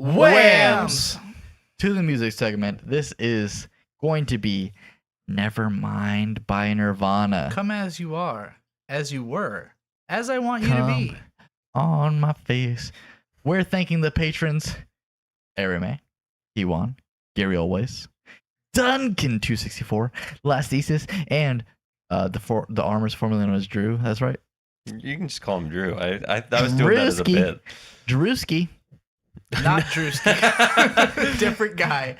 Whams! To the music segment. This is going to be Nevermind by Nirvana. Come as you are, as you were, as I want you to be. On my face. We're thanking the patrons Erime, Ewan, Gary Always, Duncan264, Lastesis, and the armors formerly known as Drew. That's right. You can just call him Drew. I was doing that as a bit. Drewski. Not Drewski. Different guy.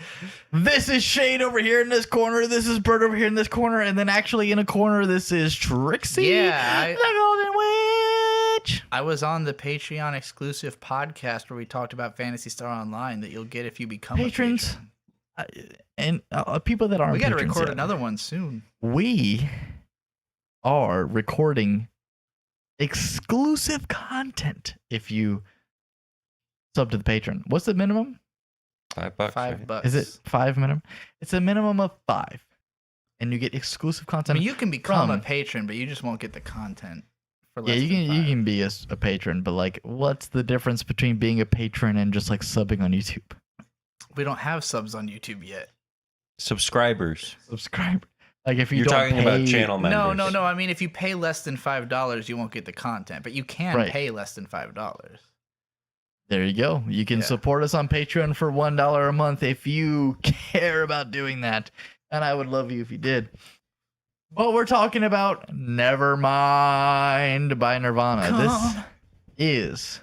This is Shade over here in this corner. This is Bird over here in this corner. And then actually in a corner, this is Trixie. Yeah. The Golden Witch. I was on the Patreon exclusive podcast where we talked about Phantasy Star Online that you'll get if you become patrons. A patron. And people that aren't We got to patrons record yet. another one soon. We are recording exclusive content if you sub to the patron. What's the minimum? $5. $5. Right? Is it 5 minimum? It's a minimum of 5. And you get exclusive I content. mean, you can become from a patron, but you just won't get the content. For Yeah, less than you $5. can be a patron, but like, what's the difference between being a patron and just like subbing on YouTube? We don't have subs on YouTube yet. Subscribers. Subscribe. Like if You're don't talking pay, about channel members. No. I mean, if you pay less than $5, you won't get the content, but you can Right. pay less than $5. There you go. You can support us on Patreon for $1 a month if you care about doing that, and I would love you if you did. But we're talking about Nevermind by Nirvana. This is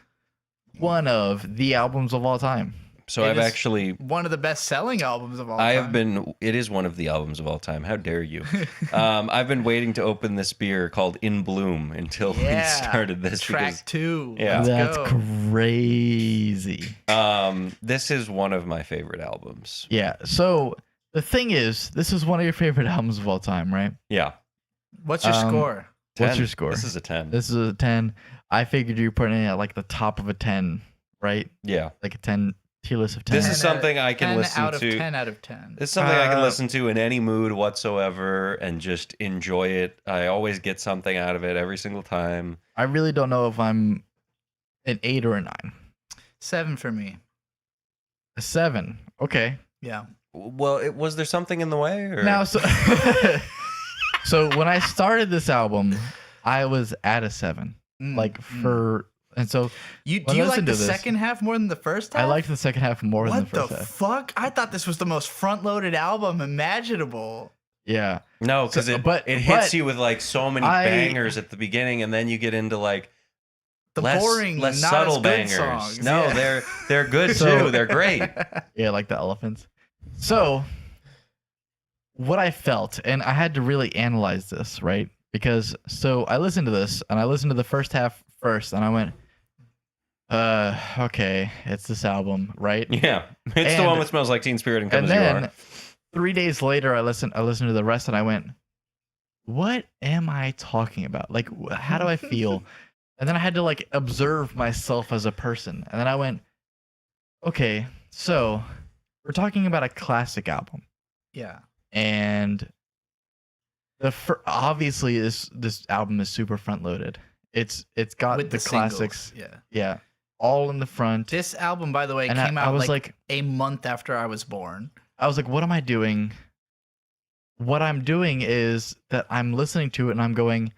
one of the albums of all time. So I've actually one of the best-selling albums of all time. It is one of the albums of all time. How dare you? I've been waiting to open this beer called In Bloom until we started this. Track 2. Yeah. That's crazy. This is one of my favorite albums. Yeah. So the thing is, this is one of your favorite albums of all time, right? Yeah. What's your score? 10. What's your score? This is a 10. This is a 10. I figured you were putting it at like the top of a 10, right? Yeah. Like a 10. Tier list of 10. This is something I can listen out of to. 10 out of 10. It's something I can listen to in any mood whatsoever and just enjoy it. I always get something out of it every single time. I really don't know if I'm an 8 or a 9. 7 for me. A 7. Okay. Yeah. Well, was there something in the way? Or? Now, so when I started this album, I was at a 7. And so do you like the second half more than the first half? I liked the second half more than the first half. What the fuck? I thought this was the most front-loaded album imaginable. Yeah. No, because it hits you with like so many bangers at the beginning, and then you get into like the less not subtle as good bangers. songs. No, yeah. they're good too. They're great. Yeah, like the elephants. So what I felt, and I had to really analyze this, right? Because I listened to this, and I listened to the first half first, and I went, okay, it's this album, right? Yeah, it's the one that smells like Teen Spirit and Come As You Are. 3 days later, I listened to the rest, and I went, what am I talking about? Like, how do I feel? And then I had to like observe myself as a person, and then I went, okay, so we're talking about a classic album. Yeah, and obviously this album is super front loaded. It's got with the classics. Singles. Yeah. All in the front. This album, by the way, and came out like a month after I was born. I was like, what am I doing? What I'm doing is that I'm listening to it and I'm going,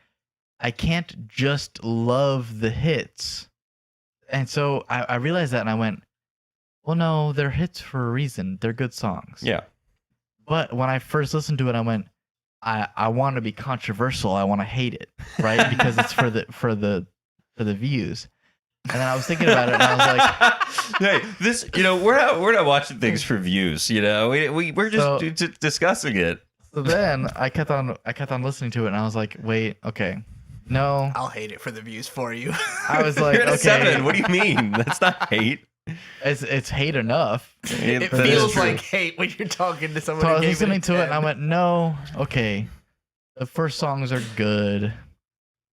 I can't just love the hits. And so I realized that and I went, well, no, they're hits for a reason. They're good songs. Yeah. But when I first listened to it, I went, I want to be controversial. I want to hate it, right? Because it's for the views. And then I was thinking about it, and I was like, "Hey, this, we're not watching things for views, we're just discussing it." So then I kept on listening to it, and I was like, "Wait, okay, no, I'll hate it for the views for you." I was like, "You're at a okay, 7. What do you mean? That's not hate. It's hate enough. It feels like hate when you're talking to someone." So I was listening to it, and I went, "No, okay, the first songs are good."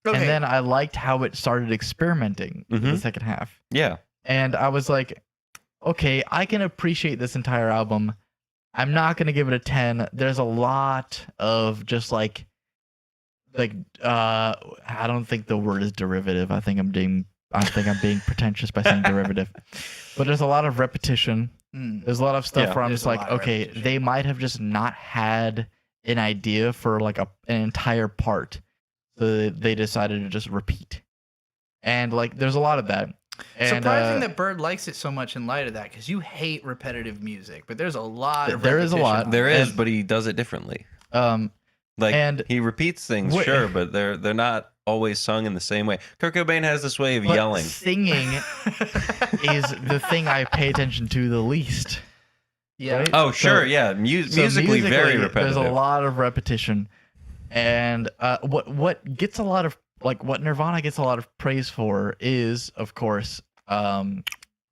Okay. And then I liked how it started experimenting in the second half. Yeah. And I was like, okay, I can appreciate this entire album. I'm not going to give it a 10. There's a lot of just like I don't think the word is derivative. I think I'm I think I'm being pretentious by saying derivative. But there's a lot of repetition. There's a lot of stuff where I'm There's just a like, lot of okay, repetition. they might have just not had an idea for like an entire part. So they decided to just repeat. And like there's a lot of that. And Surprising that Bird likes it so much in light of that, because you hate repetitive music, but there's a lot of there is a repetition lot. on There it. is, but he does it differently. And He repeats things, sure, but they're not always sung in the same way. Kurt Cobain has this way of but yelling. singing is the thing I pay attention to the least. Yeah. Right? Oh, sure, So- yeah. So Musically very repetitive. There's a lot of repetition, and what gets a lot of what Nirvana gets a lot of praise for is, of course,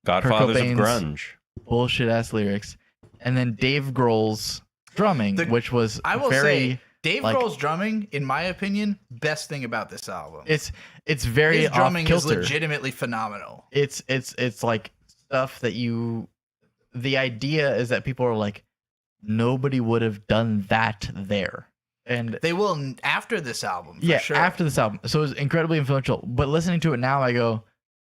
Godfathers of Cobain's- grunge. bullshit ass lyrics, and then Dave Grohl's drumming, which was I will very. say, Dave Grohl's drumming, in my opinion, best thing about this album. It's very His drumming is off-kilter. legitimately phenomenal. It's like stuff that the idea is that people are like, nobody would have done that there. And They will after this album, for yeah, sure. after this album. So it was incredibly influential. But listening to it now, I go,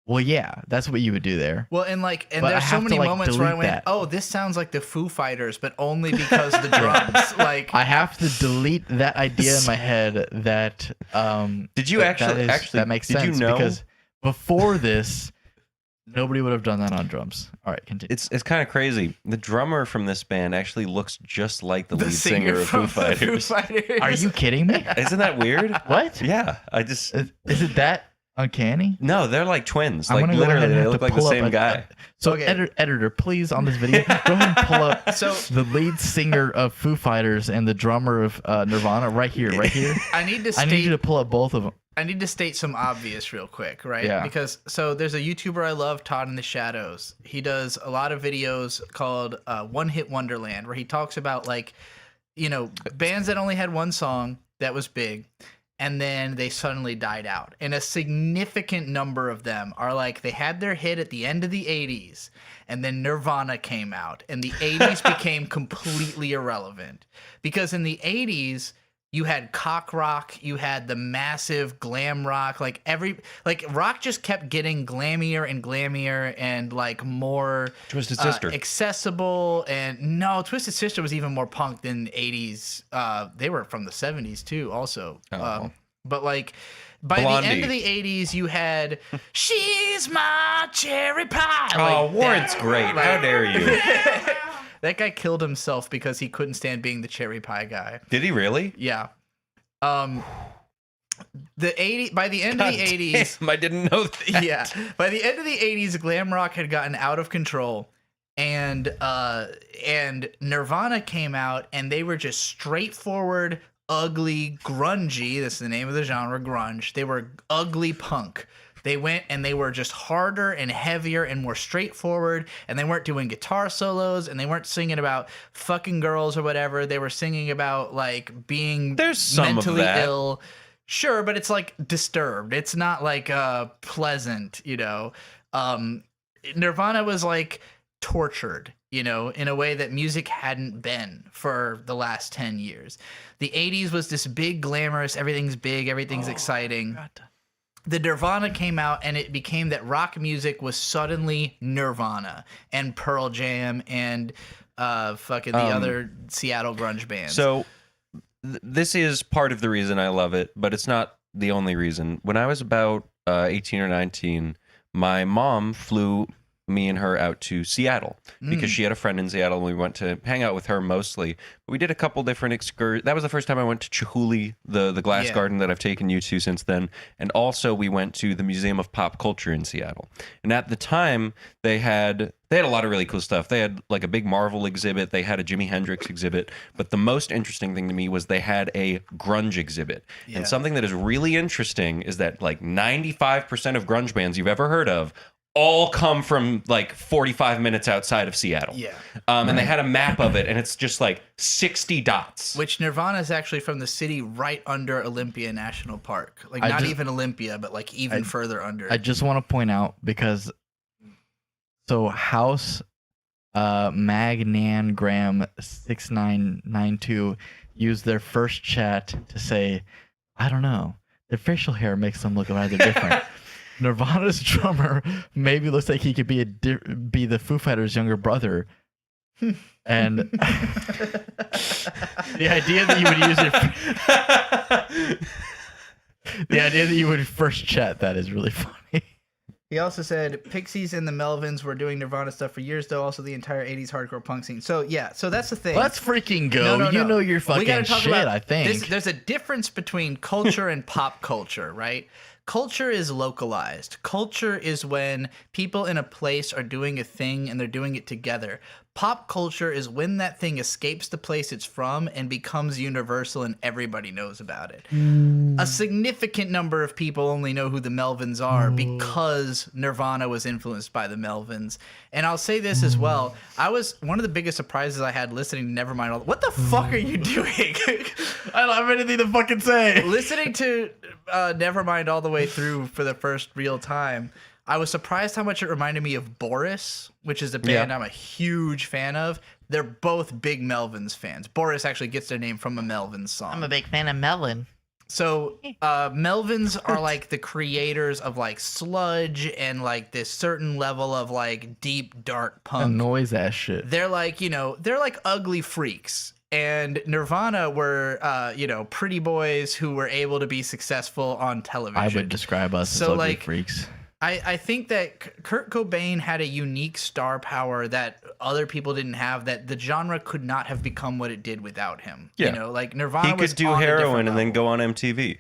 well, yeah, that's what you would do there. Well, and But there's I so have to, many moments where I delete went, that. "Oh, this sounds like the Foo Fighters," but only because the drums. Like, I have to delete that idea in my head that Did you that actually that makes did sense you know because before this, nobody would have done that on drums. All right, continue. it's kind of crazy. The drummer from this band actually looks just like the lead singer of from Foo the Foo Fighters. Fighters. Are you kidding me? Isn't that weird? What? Yeah, I just Is it that uncanny? no, they're like twins. I'm Like gonna go ahead literally, and they have look to like the pull up same guy. So, Okay. editor, please, on this video, go ahead and pull up So- the lead singer of Foo Fighters and the drummer of Nirvana right here. I need to I need you state. to pull up both of them. I need to state some obvious real quick, right? Yeah. Because there's a YouTuber I love, Todd in the Shadows. He does a lot of videos called One Hit Wonderland, where he talks about bands that only had one song that was big, and then they suddenly died out. And a significant number of them are like they had their hit at the end of the 80s, and then Nirvana came out, and the 80s became completely irrelevant. Because in the 80s, you had cock rock, you had the massive glam rock, rock just kept getting glammier and like more Twisted Sister. accessible. And no, Twisted Sister was even more punk than 80s. They were from the 70s too, also. Oh. But like by Blondie. the end of the 80s, you had "She's My Cherry Pie." Oh, Like Warrant's that. great. How dare you? That guy killed himself because he couldn't stand being the cherry pie guy. Did he really? Yeah. By the end of the 80s, Damn, I didn't know that. yeah. By the end of the 80s, glam rock had gotten out of control, and Nirvana came out, and they were just straightforward, ugly, grungy. That's the name of the genre, grunge. They were ugly punk. They went and they were just harder and heavier and more straightforward, and they weren't doing guitar solos, and they weren't singing about fucking girls or whatever. They were singing about like being There's some of mentally that. ill. Sure, but it's like disturbed. It's not like pleasant, Nirvana was like tortured, in a way that music hadn't been for the last 10 years. The 80s was this big, glamorous, everything's big, everything's exciting. The Nirvana came out, and it became that rock music was suddenly Nirvana and Pearl Jam and the other Seattle grunge bands. So this is part of the reason I love it, but it's not the only reason. When I was about 18 or 19, my mom flew me and her out to Seattle because she had a friend in Seattle, and we went to hang out with her mostly. But we did a couple different excursions. That was the first time I went to Chihuly, the glass garden that I've taken you to since then. And also we went to the Museum of Pop Culture in Seattle. And at the time, they had a lot of really cool stuff. They had like a big Marvel exhibit. They had a Jimi Hendrix exhibit. But the most interesting thing to me was they had a grunge exhibit. Yeah. And something that is really interesting is that like 95% of grunge bands you've ever heard of all come from like 45 minutes outside of Seattle. Yeah. And they had a map of it, and it's just like 60 dots. Which Nirvana is actually from the city right under Olympia National Park. Like, I not just- even Olympia, but like even further under. I just want to point out because House Magnangram 6992 used their first chat to say, I don't know, their facial hair makes them look rather different. Nirvana's drummer maybe looks like he could be be the Foo Fighters' younger brother. And the idea that you would use it, the idea that you would first chat that is really funny. He also said Pixies and the Melvins were doing Nirvana stuff for years, though. Also, the entire '80s hardcore punk scene. So yeah, so that's the thing. Let's freaking go. No. You know your We gotta fucking talk shit. about I think there's a difference between culture and pop culture, right? Culture is localized. Culture is when people in a place are doing a thing and they're doing it together. Pop culture is when that thing escapes the place it's from and becomes universal and everybody knows about it. A significant number of people only know who the Melvins are because Nirvana was influenced by the Melvins. And I'll say this as well. One of the biggest surprises I had listening to Nevermind. What the fuck are you doing? I don't have anything to fucking say. Listening to Nevermind all the way through for the first real time, I was surprised how much it reminded me of Boris, which is a band I'm a huge fan of. They're both big Melvins fans. Boris actually gets their name from a Melvins song. I'm a big fan of Melvin. So Melvins are like the creators of like sludge and like this certain level of like deep dark punk. Noise ass shit. They're like, they're like ugly freaks. And Nirvana were, pretty boys who were able to be successful on television. I would describe us as ugly freaks. I think that Kurt Cobain had a unique star power that other people didn't have, that the genre could not have become what it did without him. Yeah. Like Nirvana He was could do on a different heroin and then level. go on MTV.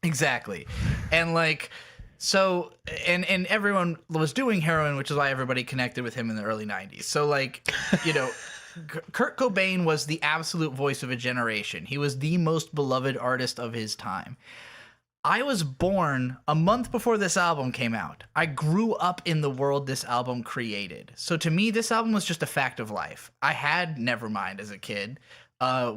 Exactly. And like, so, and everyone was doing heroin, which is why everybody connected with him in the early 90s. So like, Kurt Cobain was the absolute voice of a generation. He was the most beloved artist of his time. I was born a month before this album came out. I grew up in the world this album created. So to me, this album was just a fact of life. I had Nevermind as a kid.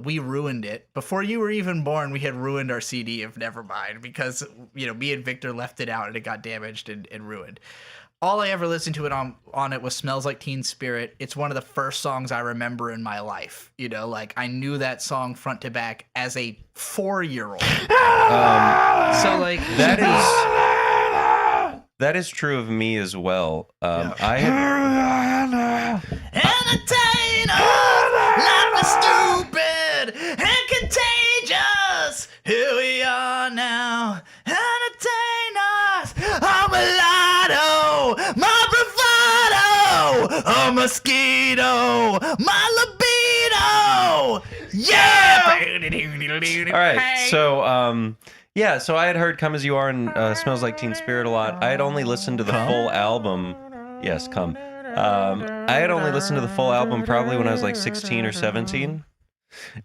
We ruined it. Before you were even born, we had ruined our CD of Nevermind because, me and Victor left it out and it got damaged and ruined. All I ever listened to it on it was Smells Like Teen Spirit. It's one of the first songs I remember in my life. Like I knew that song front to back as a 4-year-old. So like that is true of me as well. I life is stupid and contagious. Here we are now. Entertain us. I'm a lido, my bravado, a mosquito, my libido. Yeah. All right, so so I had heard "Come as You Are" and "Smells Like Teen Spirit" a lot. I had only listened to the full album. Yes, come. I had only listened to the full album probably when I was like 16 or 17.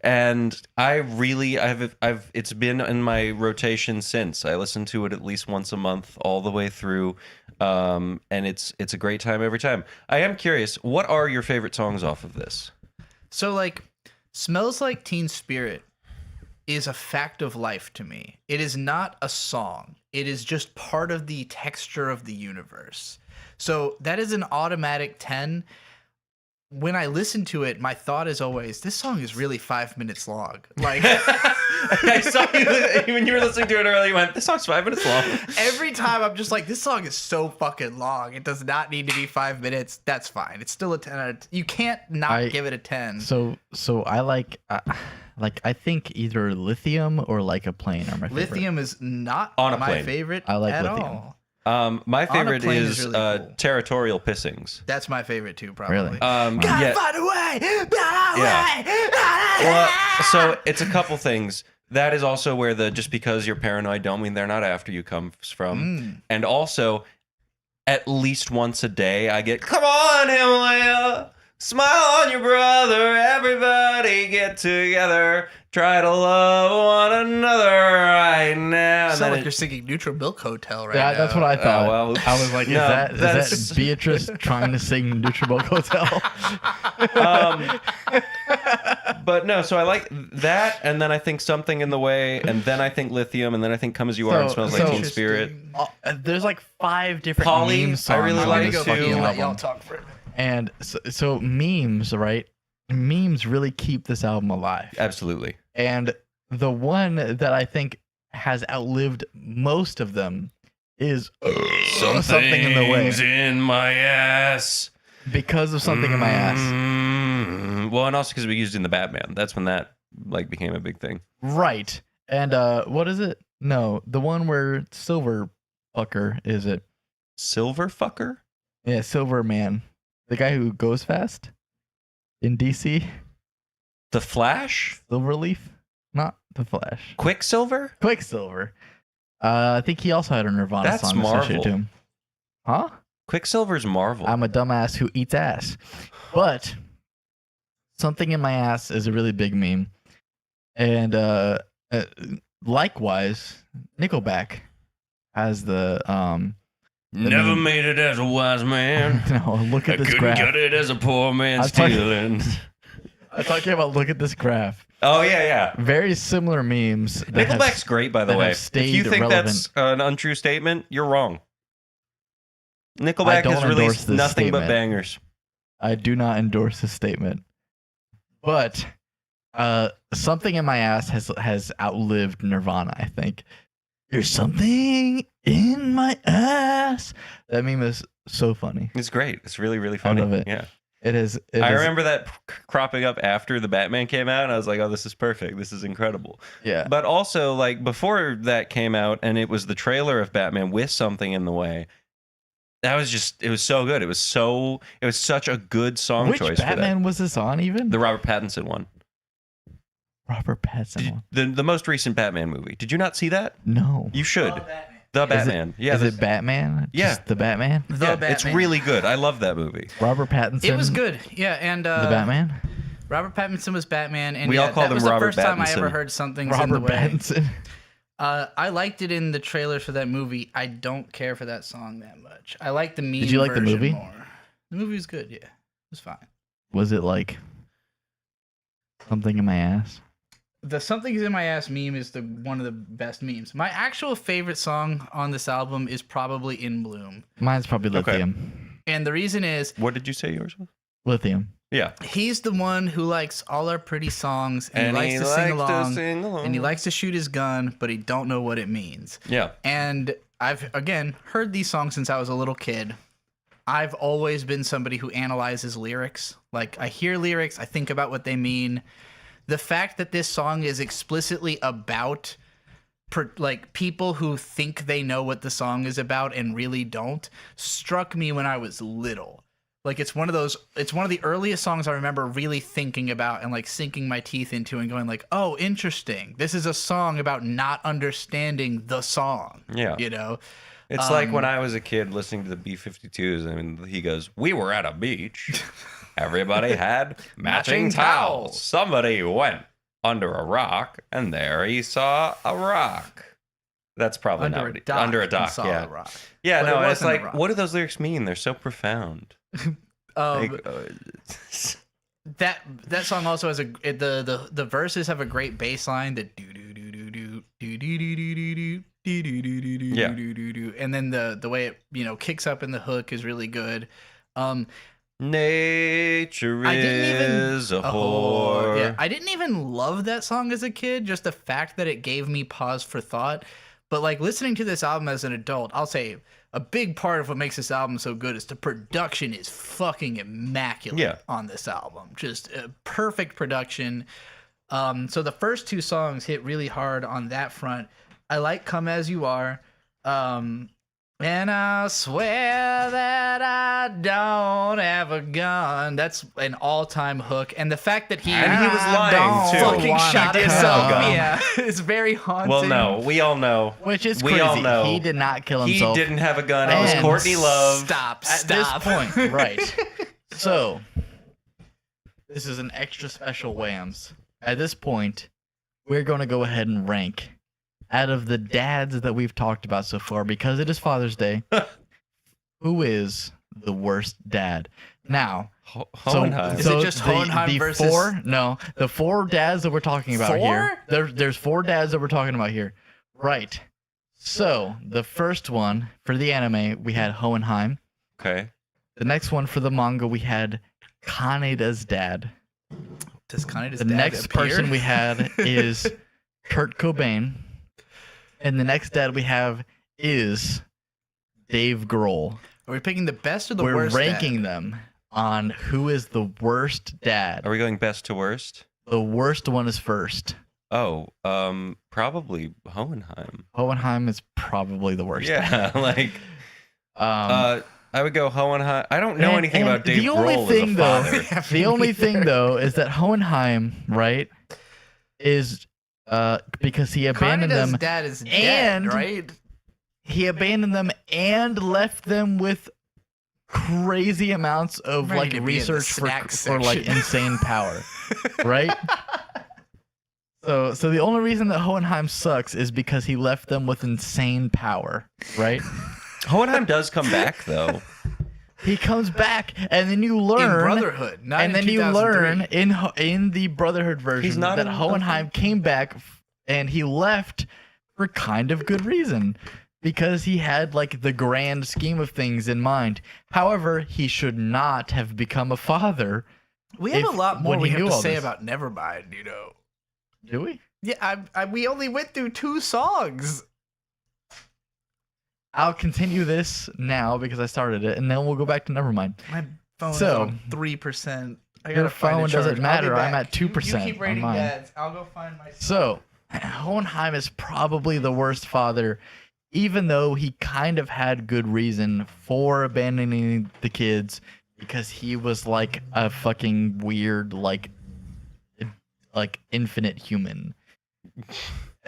And it's been in my rotation since. I listen to it at least once a month all the way through. And it's a great time every time. I am curious, what are your favorite songs off of this? So like Smells Like Teen Spirit is a fact of life to me. It is not a song. It is just part of the texture of the universe. So that is an automatic 10. When I listen to it, my thought is always, this song is really 5 minutes long. Like I saw you when you were listening to it earlier, you went, this song's 5 minutes long. Every time I'm just like, this song is so fucking long. It does not need to be 5 minutes. That's fine. It's still a 10 out of 10. You can't not give it a 10. So I like I think either Lithium or Like a Plane are my favorite. Lithium is not On a my Plane. favorite I like at Lithium. all. My favorite Plane is is really cool. Territorial Pissings. That's my favorite too, probably. Really? Gotta find a way. Well, so it's a couple things. That is also where the just because you're paranoid don't mean they're not after you comes from. And also, at least once a day, I get, come on, Himalaya, smile on your brother, everybody get together, try to love one another right now. Sound like you're singing Neutral Milk Hotel right Yeah, now. that's what I thought. well, I was like, is no, that that's- Beatrice trying to sing Neutral Milk Hotel? But no, so I like that, and then I think Something in the Way, and then I think Lithium, and then I think Come As You Are and Smells Like Teen Spirit. There's like 5 different Polly, meme songs. I really on like this too. fucking Let album. y'all talk for a minute. And so memes, right? Memes really keep this album alive. Absolutely. And the one that I think has outlived most of them is Something in the Way. in my ass. Because of Something in My Ass. Well, and also because we used it in the Batman. That's when that like became a big thing. Right. And what is it? No, the one where Silver Fucker is it? Silver fucker? Yeah, Silver Man. The guy who goes fast in DC. The Flash? Silverleaf? Not the Flash. Quicksilver? Quicksilver. I think he also had a Nirvana That's song associated to Marvel. him. Huh? Quicksilver's Marvel. I'm a dumbass who eats ass. But Something in My Ass is a really big meme. And likewise, Nickelback has the Never meme. made it as a wise man. No, look at I this couldn't graph. get it as a poor man I'm talking- stealing. I'm talking about look at this graph. Oh, yeah. Very similar memes. that have- Nickelback's great, by the that way. have If stayed you think relevant. that's an untrue statement, you're wrong. I Nickelback don't has endorse released this nothing but statement. bangers. I do not endorse this statement. But Something in My Ass has outlived Nirvana, I think. There's something in my ass. That meme is so funny. It's great. It's really, really funny. love it. Yeah. It is. I remember that cropping up after the Batman came out, and I was like, oh, this is perfect. This is incredible. Yeah. But also, like, before that came out, and it was the trailer of Batman with Something in the Way, that was just, it was so good. It was such a good song Which choice Batman was this on even? for that. The Robert Pattinson one. Robert Pattinson one. The most recent Batman movie. Did you not see that? No. You should. The Is it- Batman. Is it Batman? Yeah. Just the Batman? The Yeah, Batman. it's really good. I love that movie. Robert Pattinson? It was good. Yeah, and The Batman? Robert Pattinson was Batman, and We all called that him was Robert the first time I Pattinson. ever heard Something's in Robert the Way. Pattinson. I liked it in the trailers for that movie. I don't care for that song that much. I like the meme. Did you like the version movie? More. The movie was good. Yeah, it was fine. Was it like Something in My Ass? The "Something's in My Ass" meme is one of the best memes. My actual favorite song on this album is probably "In Bloom," Mine's probably Okay. Lithium. and the reason is What did you say yours was? Lithium. Yeah. he's the one who likes all our pretty songs, and, And he likes to sing along, and he along. likes to shoot his gun, but he don't know what it means. Yeah. And I've, again, heard these songs since I was a little kid. I've always been somebody who analyzes lyrics. Like, I hear lyrics, I think about what they mean. The fact that this song is explicitly about like people who think they know what the song is about and really don't struck me when I was little. Like, it's one of the earliest songs I remember really thinking about and like sinking my teeth into and going like, oh, interesting. This is a song about not understanding the song. Yeah. You know? It's like when I was a kid listening to the B-52s. I mean, he goes, "We were at a beach. Everybody had matching towels. Somebody went under a rock, and there he saw a rock." That's probably Under not a what he- dock. under a and dock. saw Yeah. a rock. Yeah. But it No, it's wasn't a like, rock. what do those lyrics mean? They're so profound. Like, That song also has the verses have a great bass line that do do do do do do do do do do Yeah. do, and then the way it kicks up in the hook is really good. Nature I didn't even is a whore. yeah, I didn't even love that song as a kid. Just the fact that it gave me pause for thought. But like listening to this album as an adult, I'll say a big part of what makes this album so good is the production is fucking immaculate Yeah. on this album. Just a perfect production. So the first two songs hit really hard on that front. I like "Come As You Are." And I swear that I don't have a gun. That's an all-time hook. And the fact that he And he was lying, don't too. fucking Wanna shot He did himself. have a gun. Yeah, it's very haunting. Well, no, we all know. Which is We crazy. all know. He did not kill He himself. didn't have a gun. It was And Courtney Love. Stop. At this point, right. So So, this is an extra special Whams. At this point, we're going to go ahead and rank out of the dads that we've talked about so far, because it is Father's Day, who is the worst dad? Now, Hohenheim. Is it just Hohenheim versus- the four dads that we're talking about here. There's four dads that we're talking about here. Right. So, the first one for the anime, we had Hohenheim. Okay. The next one for the manga, we had Kaneda's dad. does Kaneda's The dad next appear? person we had is Kurt Cobain. And the next dad we have is Dave Grohl. Are we picking the best or the We're worst? ranking dad? them on who is the worst dad. Are we going best to worst? The worst one is first. Oh, probably Hohenheim. Hohenheim is probably the worst. Yeah, like, Um, I would go Hohenheim. I don't know and- anything and about Dave the only Grohl thing, as a though, father. Yeah, the me only neither. thing though is that Hohenheim, right, is because he abandoned Kanada's them. dad is dead, and- right? He abandoned them and left them with crazy amounts of Ready like to be in the research for snacks like section. insane power, right? So the only reason that Hohenheim sucks is because he left them with insane power, right? Hohenheim does come back though. He comes back, and then you In learn, Brotherhood, not and in then you 2003. learn in the Brotherhood version not that in- Hohenheim came back, and he left for kind of good reason. Because he had like the grand scheme of things in mind. However, he should not have become a father. We have if- a lot more when we he have knew to all say this. about Nevermind, you know. Do we? Yeah, we only went through 2 songs. I'll continue this now because I started it, and then we'll go back to Nevermind. My phone is So, on 3%. I your gotta find a phone doesn't charge. I'll be matter. I'm back. at 2% You keep on rating mine. dads. I'll go find my. So, Hohenheim is probably the worst father, even though he kind of had good reason for abandoning the kids because he was like a fucking weird, like infinite human.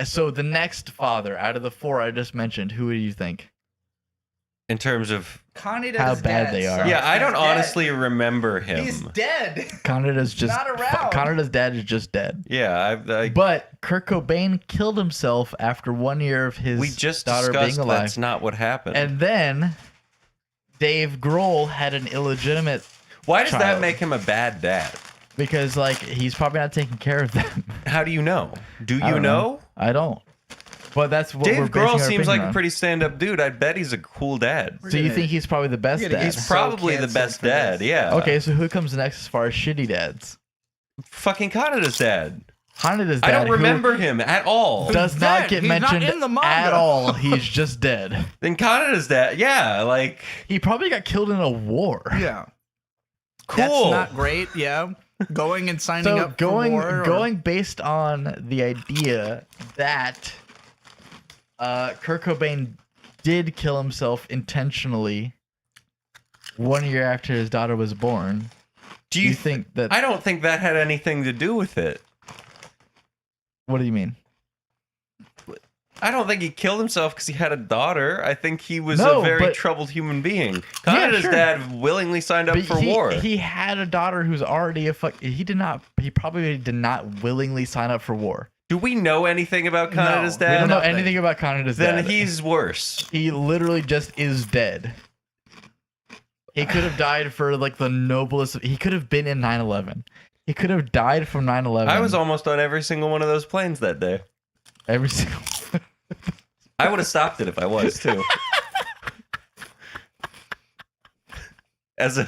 So the next father out of the 4 I just mentioned, who do you think? In terms of, Kanada's How bad dad they are. sucks. yeah, I don't He's dead. honestly remember him. He's dead. Kanada's just Not around. Kanada's dad is just dead. Yeah, But Kurt Cobain killed himself after 1 year of his we just daughter discussed being alive. that's not what happened. And then Dave Grohl had an illegitimate Why does that child. make him a bad dad? because like he's probably not taking care of them. How do you know? Do I you don't know? I don't. But that's what we're Dave basing Grohl our seems opinion like a on. pretty stand-up dude. I bet he's a cool dad. So you think he's probably the best We're gonna dad? He's So probably the canceled best for dad. this. Yeah. Okay, so who comes next as far as shitty dads? Fucking Kanada's dad. Kanada's dad. I don't who remember him at all. Does He's not dead. get He's not mentioned in the manga. at all. He's just dead. Then Kanada's dad. Yeah, like He probably got killed in a war. Yeah. cool. That's not great. Yeah. Going and signing So up for war. going based on the idea that Kurt Cobain did kill himself intentionally 1 year after his daughter was born. Do Do you you think that? I don't think that had anything to do with it. What do you mean? I don't think he killed himself because he had a daughter. I think he was No, a very but- troubled human being. Kanada's sure. dad willingly signed up But for he, war. he had a daughter who's already a fuck. He did not. He probably did not willingly sign up for war. Do we know anything about Kanada's No, We dad? don't know nothing. anything about Kanada's Then dad. he's worse. He literally just is dead. He could have died for like the noblest. He could have been in 9/11. He could have died from 9/11. I was almost on every single one of those planes that day. every single. I would have stopped it if I was too. As a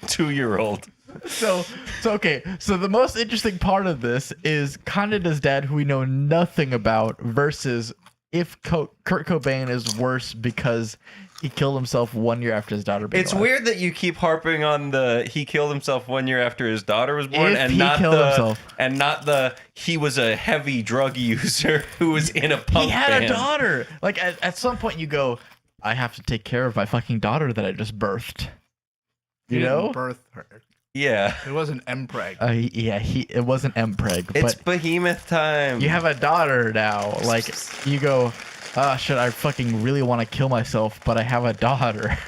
2-year-old. So okay. So the most interesting part of this is Kanada's dad, who we know nothing about, versus if Kurt Cobain is worse because he killed himself 1 year after his daughter being It's alive. weird that you keep harping on the he killed himself 1 year after his daughter was born, If and he not killed the himself. and not the he was a heavy drug user who was in a punk He had band. a daughter. Like at some point you go, I have to take care of my fucking daughter that I just birthed. He You didn't know? birth her. Yeah, It wasn't mpreg. It wasn't mpreg, it's but behemoth time. you have a daughter now. Like you go, should I fucking really want to kill myself? But I have a daughter.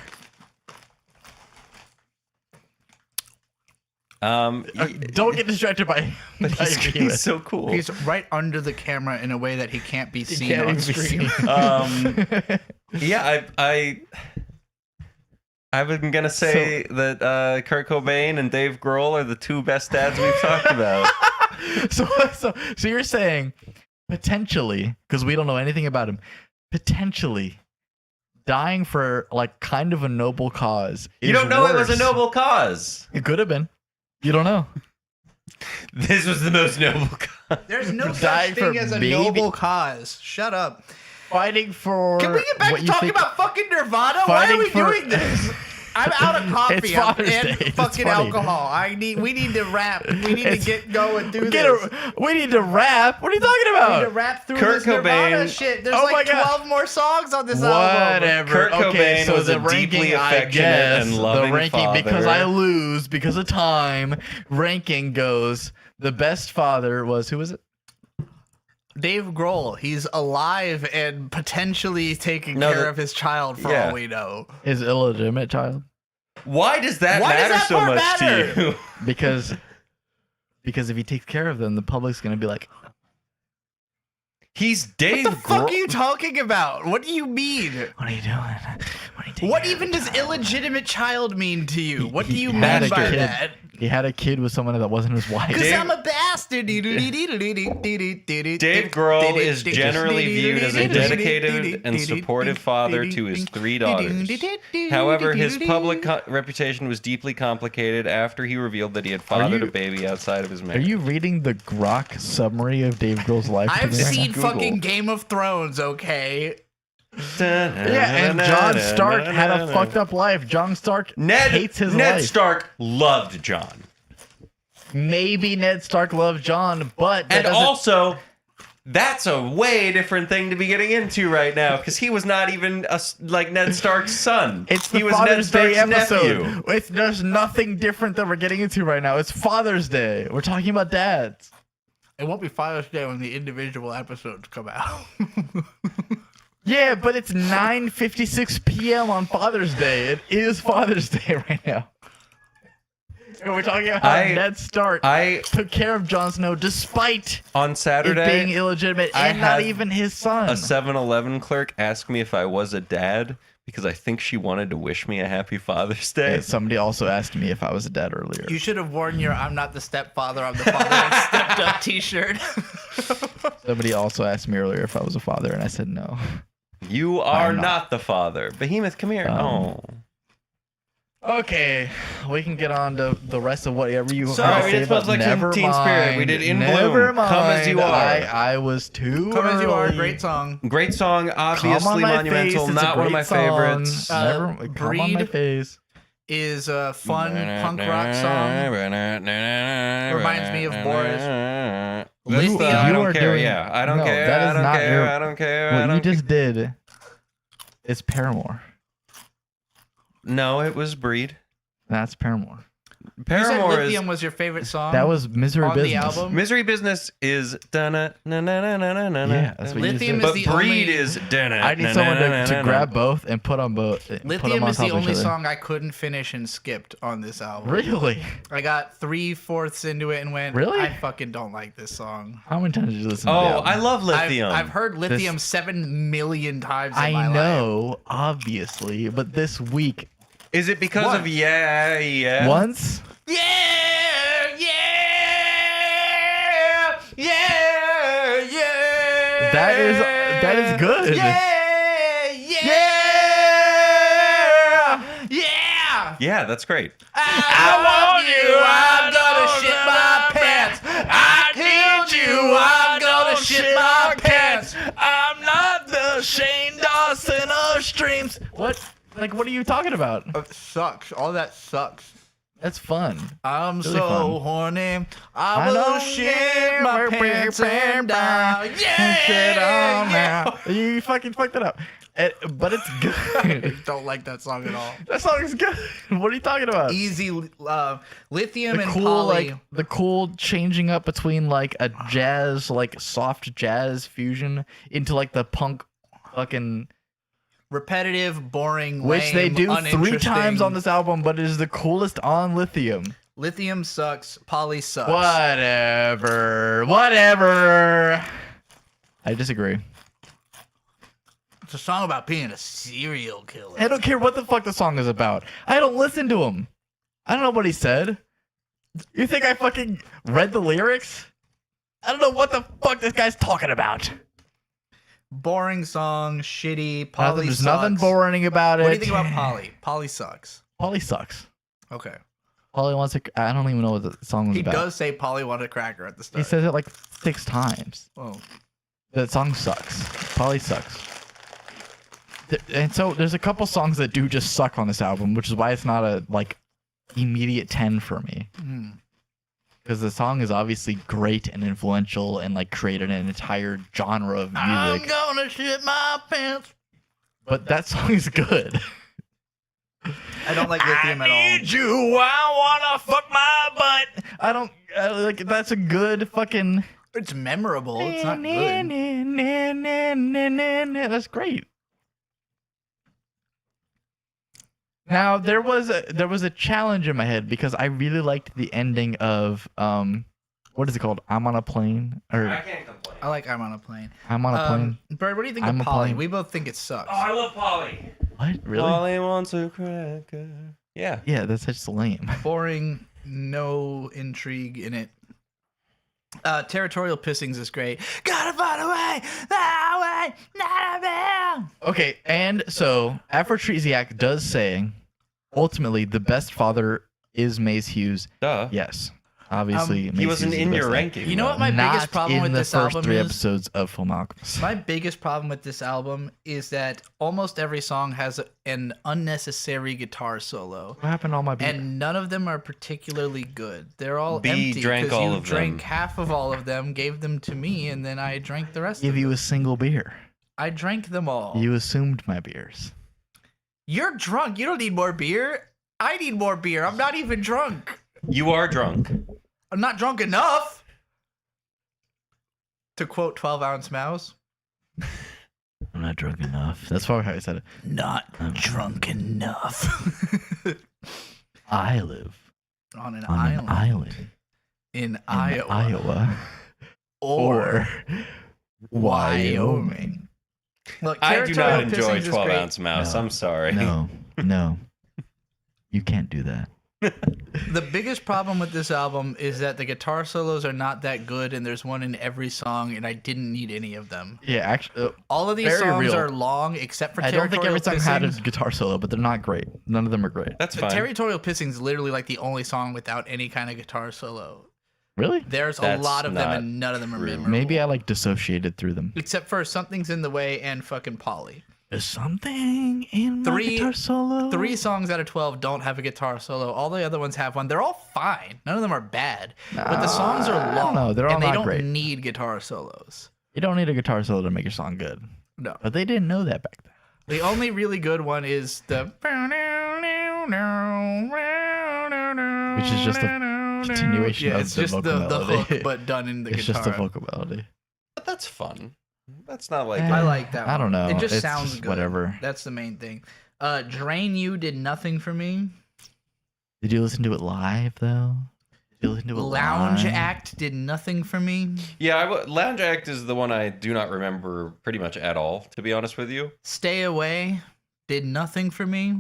Don't get distracted by. but by he's behemoth. so cool. He's right under the camera in a way that he can't be seen Can't on even be screen. seen. Yeah, I've been gonna say that Kurt Cobain and Dave Grohl are the 2 best dads we've talked about. So you're saying potentially, because we don't know anything about him, potentially dying for like kind of a noble cause. You don't know it was a worse. noble cause. It could have been. You don't know. This was the most noble cause. There's no Dying such thing for as a baby- noble cause. Shut up. fighting for. Can we get back what to you talking think- about fucking Nirvana? Why are Fighting we for- doing this? I'm out of coffee It's Father's and Day. It's fucking funny. alcohol. We need to rap. We need to It's- get going through Get this. we need to rap. What are you talking We need to about? rap through Kurt this Nirvana Cobain- shit. There's Oh my like God. 12 more songs on this album. Whatever. Kurt okay, Cobain so was the a ranking, deeply I affectionate guess, and loving the ranking because father. I lose because of time. Ranking goes. The best father was who was it? Dave Grohl. He's alive and potentially taking No, care of his child for yeah. all we know. His illegitimate child. Why does that Why does matter that so part much matter? to you? Because if he takes care of them, the public's gonna be like, He's Dave What the fuck Grohl. are you talking about? What do you mean? "What are you doing? What are you taking What care of even the does child?" illegitive child mean to you? What do He you mean had by a kid. that? He had a kid with someone that wasn't his wife. Because Dave- I'm a bastard. Dave Dave Grohl is generally viewed as a dedicated and supportive father to his 3 daughters. However, his public reputation was deeply complicated after he revealed that he had fathered you- a baby outside of his Are marriage. you reading the Grok summary of Dave Grohl's life? to I've me right seen now? Google. fucking Game of Thrones, okay? Yeah, and John Stark had a fucked up life. John Stark hates his Ned life. Stark loved John. Maybe Ned Stark loved John, but that And doesn't- also, that's a way different thing to be getting into right now, because he was not even like Ned Stark's son. it's the he was Father's Day Ned Stark's episode. nephew. There's nothing different that we're getting into right now. It's Father's Day. We're talking about dads. It won't be Father's Day when the individual episodes come out. Yeah, but it's 9:56 p.m. on Father's Day. It is Father's Day right now. And we're talking about how Ned Stark took care of Jon Snow despite On it Saturday, being illegitimate I and not had even his son. a 7-Eleven clerk asked me if I was a dad because I think she wanted to wish me a happy Father's Day. Yeah, somebody also asked me if I was a dad earlier. You should have worn your "I'm not the stepfather, I'm the father that stepped up" T-shirt. Somebody also asked me earlier if I was a father, and I said no. You are I'm not. not the father. Behemoth, come here. Oh. Okay, we can get on to the rest of whatever you So, have we to did say about Smells Like Teen Spirit. We did In Bloom. Never Come As You mind. Are. I was too Come As You Are, early. great song. Great song, Come on obviously my monumental, face, it's a not one of my great song. favorites. Never, come on my Breed. face. Is a fun punk rock song. Reminds me of Boris. Lithium. You I don't are care. doing- Yeah, I don't no, care. that is I don't not care. your- I don't care. I What you don't just did is Paramore. No, it was Breed. That's Paramore. You said Paramore Lithium is was your favorite song? That was Misery on the Business. album? Misery Business is dun-na, na-na-na-na-na-na. Yeah, that's what Lithium you is said. the But Breed only- is dun-na, I need someone to na-na-na-na-na. grab both and put on both. put them Lithium on is top the of each only other. song I couldn't finish and skipped on this album. Really? I got 3/4 into it and went, Really? I fucking don't like this song. How many times did you listen to Oh, that? I love Lithium. I've heard Lithium 7 million times in I my life. know, obviously, but this week, Is it because What? of yeah? once, Yeah, yeah, yeah. that is good. Yeah, yeah, yeah. Yeah, that's great. I want you. I'm gonna shit my pants. I killed you. I'm gonna shit my pants. I'm not the Shane Dawson of streams. What? Like, what are you talking about? It sucks. All that sucks. That's fun. I'm Really so fun. horny. I I will know shit my pants and die. Shit on Yeah. now. You fucking fucked it up. But it's good. Don't like that song at all. That song is good. What are you talking about? Easy, Lithium The and cool, Poly. like the cool changing up between like a jazz, like soft jazz fusion into like the punk, fucking, Repetitive, boring, which they lame, do 3 uninteresting. times on this album, but it is the coolest on Lithium. Lithium sucks. Poly sucks. Whatever. I disagree. It's a song about being a serial killer. I don't care what the fuck the song is about. I don't listen to him. I don't know what he said. You think I fucking read the lyrics? I don't know what the fuck this guy's talking about. Boring song, shitty. Poly There's sucks. nothing boring about it. What do you think about Poly? Poly sucks. Polly sucks. Okay. Polly wants to. I don't even know what the song was He about. does say Polly wanted a cracker at the He start. says it like 6 times. Oh. That song sucks. Polly sucks. And so there's a couple songs that do just suck on this album, which is why it's not a like immediate 10 for me. Because the song is obviously great and influential and like created an entire genre of music. I'm gonna shit my pants. But that song is good. I don't like Lithium at all. I need you. I wanna fuck my butt. I don't like. That's a good fucking. It's memorable. It's not good. That's great. Now there was a challenge in my head because I really liked the ending of what is it called? I'm on a plane or I can't complain. I like I'm on a plane. I'm on a plane. Bird, what do you think I'm of a Polly? plane. We both think it sucks. Oh, I love Polly. What really? Polly wants a cracker. Yeah. Yeah, that's just lame. Boring, no intrigue in it. Territorial Pissings is great. Gotta find a way, not a man. Okay, and so Aphrodisiac does say, ultimately, the best father is Mace Hughes. Duh. Yes, obviously. Mace He wasn't Hughes is in the your best ranking. You know what my Not biggest problem in with the this first album 3 is? episodes of Full Alchemist. My biggest problem with this album is that almost every song has an unnecessary guitar solo. What happened to all my beer? And none of them are particularly good. They're all B empty drank because all you of drank them. half of all of them, gave them to me, and then I drank the rest Give of you them. a single beer. I drank them all. You assumed my beers. You're drunk. You don't need more beer. I need more beer. I'm not even drunk. You are drunk. I'm not drunk enough. To quote 12-ounce Mouse. I'm not drunk enough. That's probably how I said it. Not drunk enough. I live On an on island. an island In in Iowa. Iowa Or Wyoming. Look, I do not Territorial enjoy Pissings is 12 great. ounce mouse. No. I'm sorry. No. You can't do that. The biggest problem with this album is that the guitar solos are not that good, and there's one in every song, and I didn't need any of them. Yeah, actually, All of these Very songs real. are long, except for I don't think Territorial every song had a Pissings. guitar solo, but they're not great. None of them are great. That's fine. Territorial Pissings is literally like the only song without any kind of guitar solo. Really? There's a That's lot of them, not and none of them are true. memorable. Maybe I like dissociated through them. Except for Something's in the Way and fucking Polly. There's something in my Three- guitar solo. 3 songs out of 12 don't have a guitar solo. All the other ones have one. They're all fine. None of them are bad. But the songs are I long. don't know. They're all and they not don't great. need guitar solos. You don't need a guitar solo to make your song good. No. But they didn't know that back then. The only really good one is the... Which is just a continuation yeah, of it's the just vocal the melody. hook, but done in the It's guitar. just a vocal melody. But that's fun. That's not like I like that one. I don't know. It just It's sounds just good. whatever. That's the main thing. Drain You did nothing for me. Did you listen to it live though? Did you listen to it Lounge live? Act did nothing for me. Yeah, Lounge Act is the one I do not remember pretty much at all, to be honest with you. Stay Away did nothing for me.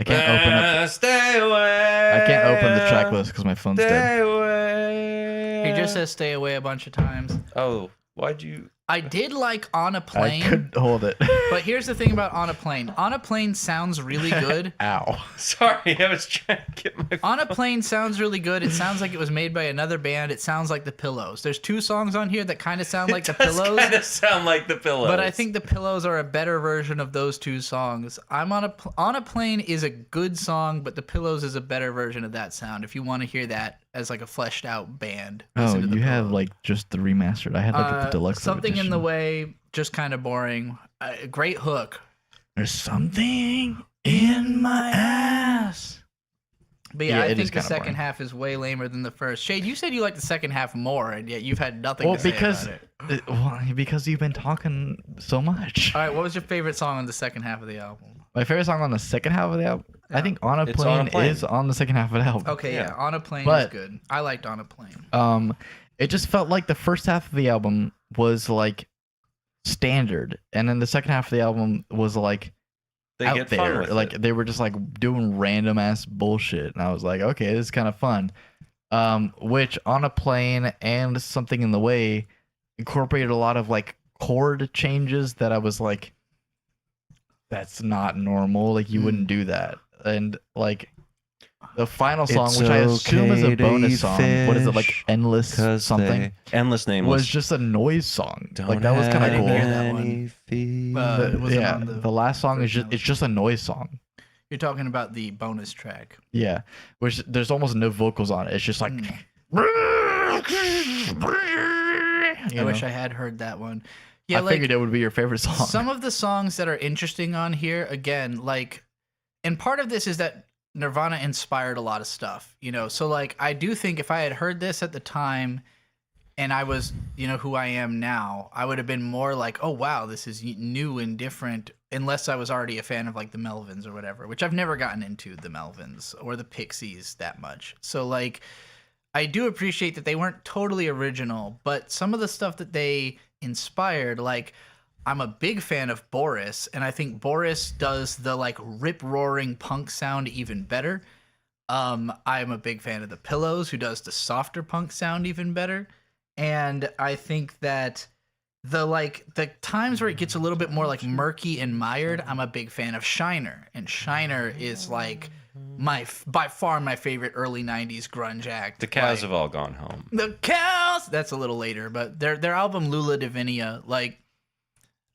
I can't open up. Stay away. I can't open the track list because my phone's dead. Stay away. He just says Stay Away a bunch of times. Oh, why'd you? I did like On a I Plane, couldn't hold it. but here's the thing about On a Plane. On a Plane sounds really good. Ow. Sorry, I was trying to get my. On a Plane sounds really good. It sounds like it was made by another band. It sounds like The Pillows. There's 2 songs on here that kind of sound like The Pillows. Kind of sound like the Pillows. But I think The Pillows are a better version of those 2 songs. On a Plane is a good song, but The Pillows is a better version of that sound. If you want to hear that as like a fleshed out band, Oh, listen to The you have Pillows. like just the remastered. I had like the deluxe Something in edition. the Way, just kind of boring. Great hook. There's something in my ass. But yeah, Yeah, I it is think the kinda second boring. half is way lamer than the first. Shade, you said you liked the second half more, and yet you've had nothing Well, to say because about it. because you've been talking so much. All right, what was your favorite song on the second half of the album? My favorite song on the second half of the album, I think "On a It's On a Plane" Plane. is on the second half of the album. Okay, yeah, Yeah. On a Plane But- is good. I liked On a Plane. It just felt like the first half of the album was like standard, and then the second half of the album was like they out get there. fun with Like it. they were just like doing random ass bullshit, and I was like, okay, this is kind of fun. Which "On a Plane" and "Something in the Way" incorporated a lot of like chord changes that I was like, that's not normal. Like you wouldn't do that, and like The final song, It's which I assume is a okay to bonus eat song. What is it, like fish, endless 'cause something? endless nameless. Was just a noise song. Don't Like that was kind have of cool. hear that one. any feet. It wasn't Yeah, on the last song is version just it's just a noise song. You're talking about the bonus track. Yeah, which there's almost no vocals on it. It's just like. I wish I had heard that one. Yeah, I like figured it would be your favorite song. some of the songs that are interesting on here, again, like, and part of this is that Nirvana inspired a lot of stuff, you know. So like, I do think if I had heard this at the time, and I was, you know, who I am now, I would have been more like, oh wow, this is new and different. Unless I was already a fan of like the Melvins or whatever, which I've never gotten into the Melvins or the Pixies that much. So like, I do appreciate that they weren't totally original, but some of the stuff that they inspired, like, I'm a big fan of Boris, and I think Boris does the like rip-roaring punk sound even better. I'm a big fan of the Pillows, who does the softer punk sound even better. And I think that the times where it gets a little bit more like murky and mired, I'm a big fan of Shiner, and Shiner is like by far my favorite early 90s grunge act. The cows have all gone home. The Cows, that's a little later, but their album Lula Divinia, like,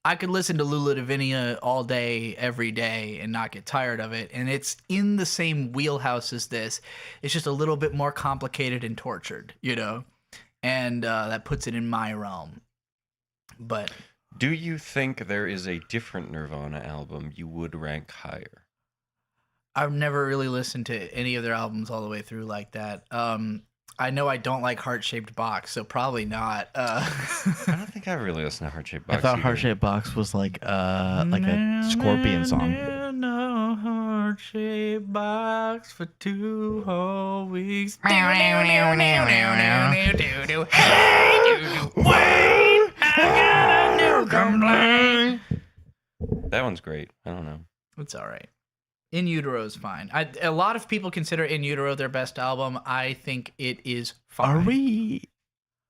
I could listen to Lula Divinia all day every day and not get tired of it, and it's in the same wheelhouse as this. It's just a little bit more complicated and tortured, you know, and that puts it in my realm. But do you think there is a different Nirvana album you would rank higher? I've never really listened to any of their albums all the way through like that. I know I don't like Heart Shaped Box, so probably not. I don't think I really listened to Heart Shaped Box. I thought either. Heart Shaped Box was like a Scorpion song. No heart shaped box for 2 whole weeks. That one's great. I don't know. It's all right. In Utero is fine. A lot of people consider In Utero their best album. I think it is fine. Are we?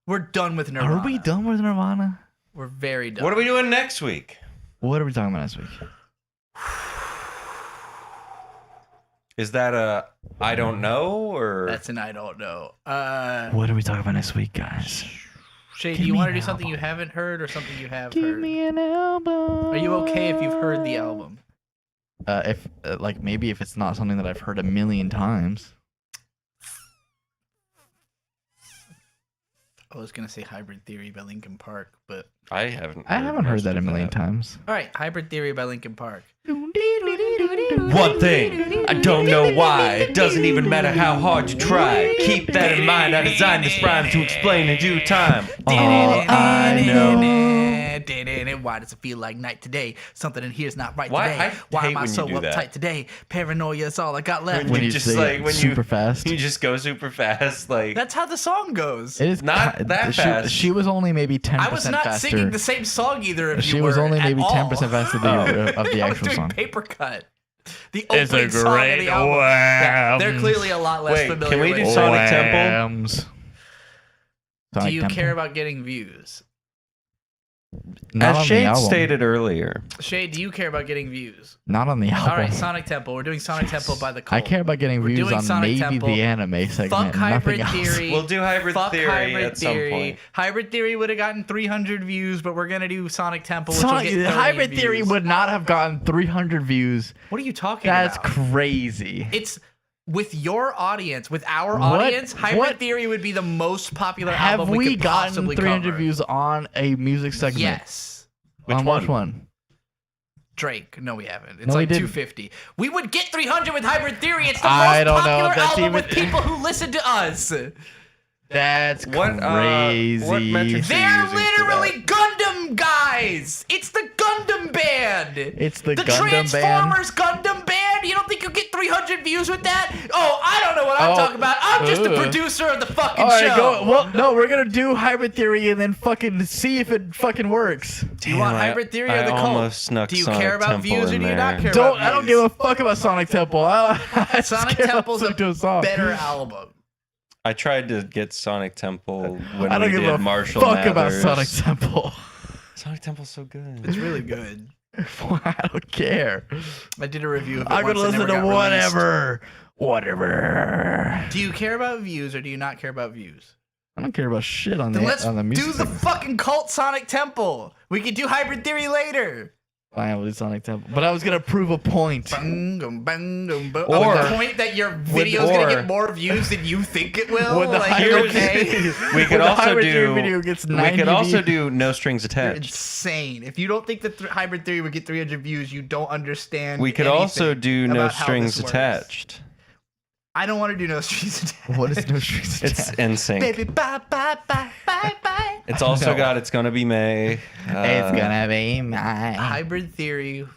We're done with Nirvana. Are we done with Nirvana? We're very done. What are we doing next week? What are we talking about next week? Is that a I don't know or That's an I don't know. What are we talking about next week, guys? Shay, Give do you me want to an do something you album. haven't heard or something you have Give heard? me an album. Are you okay if you've heard the album? If like maybe if it's not something that I've heard a million times. I was gonna say Hybrid Theory by Linkin Park, but I haven't Heard most that a of million times. all right, Hybrid Theory by Linkin Park. One thing, I don't know why. It doesn't even matter how hard you try. Keep that in mind. I designed this rhyme to explain in due time. All I know. Why does it feel like night today? Something in here's not right Why- today. I Why hate am I when you so do that. uptight today? Paranoia is all I got left. When You you just say like it when super you fast. You just go super fast, like That's how the song goes. It is Not that fast. She was only maybe 10% I was not faster. singing the same song either of you She was were only at maybe all. 10% faster than of the I was actual doing song. Paper Cut. The It's a opening song of great the album. Yeah, they're wham. clearly a lot less Wait, familiar can we with do it. Sonic Temple? Whams. Do Sonic you Temple. care about getting views? Not as on the Shade album. stated earlier. Shay, do you care about getting views? Not on the album. All right, Sonic Temple. We're doing Sonic Temple by the Cult. I care about getting We're views doing on Sonic maybe Temple. the anime segment. Fuck Hybrid nothing else. Theory. We'll do Hybrid Fuck Theory Hybrid at some Theory. point. Hybrid Theory would have gotten 300 views, but we're gonna do Sonic Temple, which will Sonic, get 30 Hybrid views. Theory would not have gotten 300 views. What are you talking That's about? crazy. It's with your audience, with our What? audience. Hybrid What? Theory would be the most popular Have album we we could gotten possibly 300 cover. views on a music segment? Yes. Which on one? which one? Drake. No, we haven't. It's No, we like didn't. 250. We would get 300 with Hybrid Theory. It's the I most don't know. popular That's album even- with people who listen to us. That's What crazy. metrics are you They're using for literally Gundam guys. It's the Gundam band. It's the Gundam band. Transformers Gundam band. You don't think you'll get 300 views with that? Oh, I don't know what I'm Oh, talking about. I'm just the ugh. producer of the fucking All right, show. go. Well, no, we're gonna do Hybrid Theory and then fucking see if it fucking works. Do you want Damn, Hybrid Theory or I the Cult? almost snuck Do you Sonic care about Temple views or in do you there. not care Don't. about I don't views? give a fuck about Sonic Temple. I Sonic just Temple's listen to a a song. better album. I tried to get Sonic Temple when I don't we give did a Marshall fuck about Mathers. Sonic Temple. Sonic Temple's so good. It's really good. I don't care. I did a review of it I'm once gonna and listen never to got released. whatever. Whatever. Do you care about views or do you not care about views? I don't care about shit on Then let's on the music. do the fucking Cult Sonic Temple. We could do Hybrid Theory later. Finally, Sonic Temple. But I was gonna prove a point. Bang, bang, bang, bang. Or- the point that your video's gonna get more views than you think it will. When the Like, hybrid okay. We could also hybrid theory do. video gets We 90 could also views. do no strings You're attached. insane. If you don't think that Hybrid Theory would get 300 views, you don't understand. We could anything also do no about how strings this works. attached. I don't want to do no strings attached. What is no strings It's attached? in sync. Baby, bye, bye, bye, bye, bye. It's also No. got It's Gonna Be May. It's gonna be mine. Hybrid Theory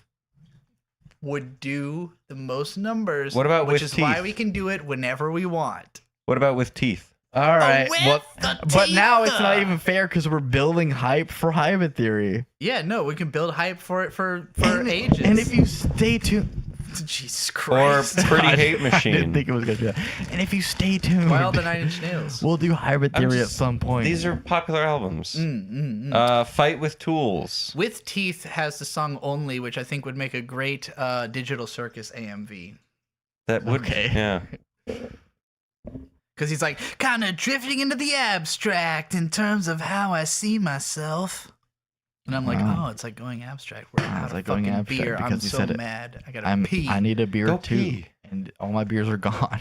would do the most numbers. What about which with is why teeth? we can do it whenever we want. What about with teeth? All right. with Well, the but now it's teeth. not even fair because we're building hype for hybrid theory. Yeah, no, we can build hype for it for ages. And if you stay tuned. Jesus Or Christ. Pretty Hate I didn't Machine? think it was gonna do that. And if you stay tuned, Wild the Nine Inch Nails. we'll do hybrid I'm theory just- at some point. These are popular albums. Mm. Fight with Tools. With Teeth has the song Only, which I think would make a great Digital Circus AMV. That would. Okay. Yeah. Because he's like, kind of drifting into the abstract in terms of how I see myself. And I'm like, Wow. oh, it's like going abstract. We're Wow, out it's of like going fucking abstract beer. I'm because you so said it. mad. I gotta pee. I need a beer Go too, pee. and all my beers are gone.